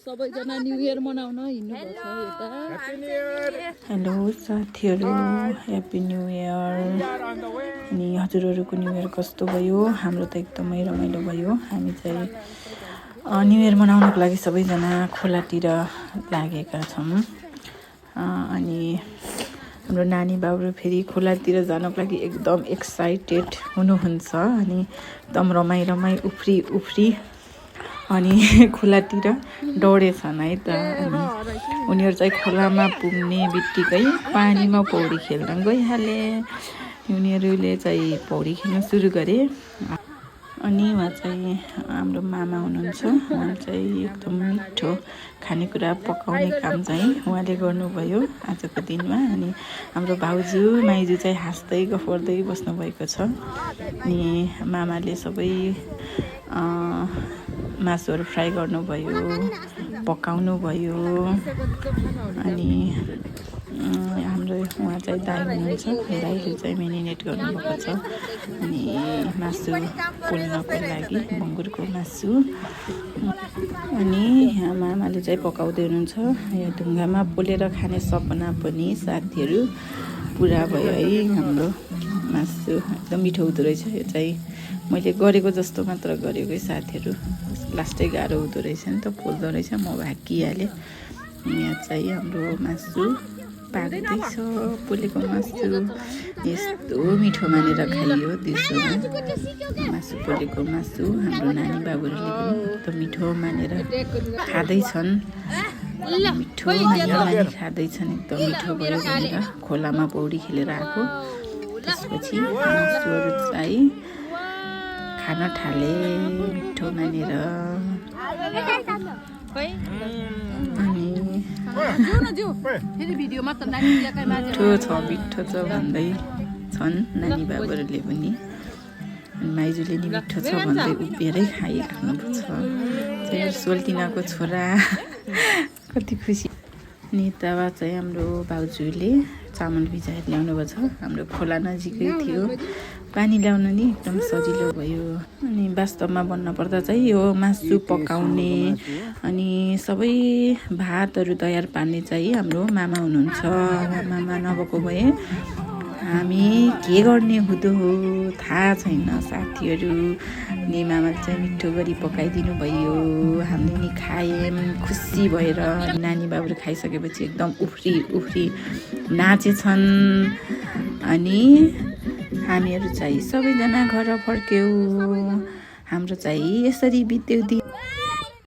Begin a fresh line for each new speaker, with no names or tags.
सबैजना new year मनाउन हिँड्नु भएको छ यता।
हेलो साथीहरू, ह्याप्पी न्यू इयर। अनि हजुरहरूको न्यू इयर कस्तो भयो? हाम्रो त एकदमै रमाइलो भयो। हामी चाहिँ न्यू इयर मनाउनको लागि सबैजना खोलातिर लागेका छौँ। अनि हाम्रो नानी बाबु फेरि खोलातिर जानको लागि एकदम एक्साइटेड हुनुहुन्छ। अनि एकदम रमाइ उफ्री अनि खोलातिर दौडेछन् है त। अनि उनीहरू चाहिँ खोलामा पुग्ने बित्तिकै पानीमा पौडी खेल्न गइहाले। उनीहरूले चाहिँ पौडी खेल्न सुरु गरे। अनि उहाँ चाहिँ हाम्रो मामा हुनुहुन्छ। उहाँ चाहिँ एकदम मिठो खानेकुरा पकाउने काम चाहिँ उहाँले गर्नुभयो आजको दिनमा। अनि हाम्रो भाउजू माइजू चाहिँ हाँस्दै गफर्दै बस्नुभएको छ। अनि मामाले सबै मासुहरू फ्राई गर्नुभयो, पकाउनु भयो। अनि हाम्रो उहाँ चाहिँ दाइ हुनुहुन्छ। दाइले चाहिँ मेरिनेट गर्नुभएको छ। अनि मासु पोल्नको लागि बङ्गुरको मासु। अनि मामाले चाहिँ पकाउँदै हुनुहुन्छ। यो ढुङ्गामा पोलेर खाने सपना पनि साथीहरू पुरा भयो है। हाम्रो मासु एकदम मिठो हुँदो रहेछ। यो चाहिँ मैले गरेको जस्तो मात्र गरेको है साथीहरू। लास्टै गाह्रो हुँदो रहेछ नि त, पोल्दो रहेछ। म भाकिहालेँ। यहाँ चाहिँ हाम्रो मासु पाक्दैछ। पोलेको मासु यस्तो मिठो मानेर खाइयो दिउँसोमा। मासु पोलेको मासु हाम्रो नानी बाबुहरूले पनि एकदम मिठो मानेर खाँदैछन्। मिठो मानेर खाँदैछन्। एकदम मिठो भयो भनेर खोलामा पौडी खेलेर आएको। त्यसपछि मासुहरू चाहिँ खान थाले मिठो मानेर। मिठो छ भन्दै छन् नानी बाबुहरूले पनि। अनि माइजूले नि मिठो छ भन्दै उभिएरै खाइराख्नु छ। चाहिँ सोल्टिनाको छोरा कति खुसी। अनि तब चाहिँ हाम्रो भाउजूले चामल भिजाएर ल्याउनु भएको छ। हाम्रो खोला नजिकै थियो। पानी ल्याउन नि एकदम सजिलो भयो। अनि वास्तवमा भन्नुपर्दा चाहिँ यो मासु पकाउने अनि सबै भातहरू तयार पार्ने चाहिँ हाम्रो मामा हुनुहुन्छ। मामा नभएको भए हामी के गर्ने हुँदो हो थाहा छैन साथीहरू। अनि मामाले चाहिँ मिठो गरी पकाइदिनु भयो। हामीले नि खायौँ खुसी भएर। नानी बाबुले खाइसकेपछि एकदम उफ्री नाचेछन्। अनि हामीहरू चाहिँ सबैजना घर फर्क्यौँ। हाम्रो चाहिँ यसरी बित्यो दिन।